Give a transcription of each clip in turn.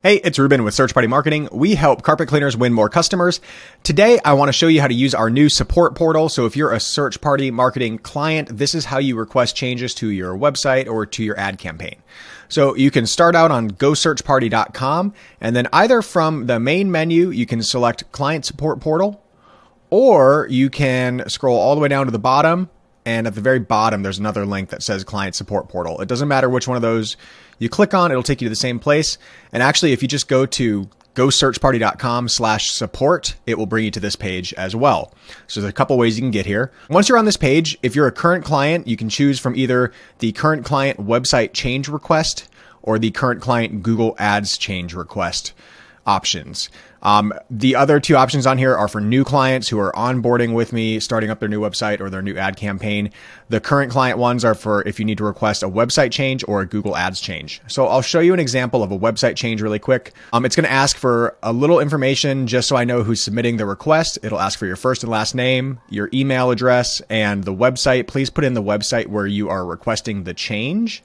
Hey, it's Ruben with SearchParty Marketing. We help carpet cleaners win more customers. Today, I want to show you how to use our new support portal. So if you're a SearchParty Marketing client, this is how you request changes to your website or to your ad campaign. So you can start out on gosearchparty.com, and then either from the main menu, you can select Client Support Portal, or you can scroll all the way down to the bottom. And at the very bottom, there's another link that says Client Support Portal. It doesn't matter which one of those you click on, it'll take you to the same place. And actually, if you just go to gosearchparty.com/support, it will bring you to this page as well. So there's a couple ways you can get here. Once you're on this page, if you're a current client, you can choose from either the current client website change request or the current client Google Ads change request options. The other two options on here are for new clients who are onboarding with me, starting up their new website or their new ad campaign. The current client ones are for if you need to request a website change or a Google Ads change. So I'll show you an example of a website change really quick. It's going to ask for a little information just so I know who's submitting the request. It'll ask for your first and last name, your email address, and the website. Please put in the website where you are requesting the change.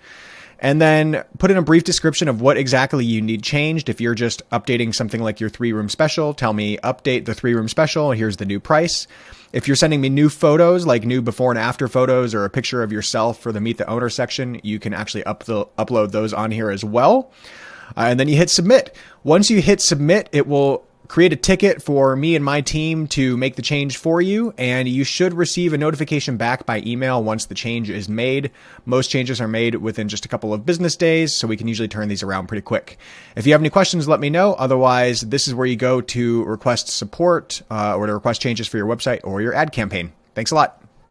And then put in a brief description of what exactly you need changed. If you're just updating something like your 3-room special, tell me update the 3-room special. Here's the new price. If you're sending me new photos, like new before and after photos or a picture of yourself for the Meet the Owner section, you can actually upload those on here as well. And then you hit submit. Once you hit submit, it will create a ticket for me and my team to make the change for you, and you should receive a notification back by email once the change is made. Most changes are made within just a couple of business days, so we can usually turn these around pretty quick. If you have any questions, let me know. Otherwise, this is where you go to request support or to request changes for your website or your ad campaign. Thanks a lot.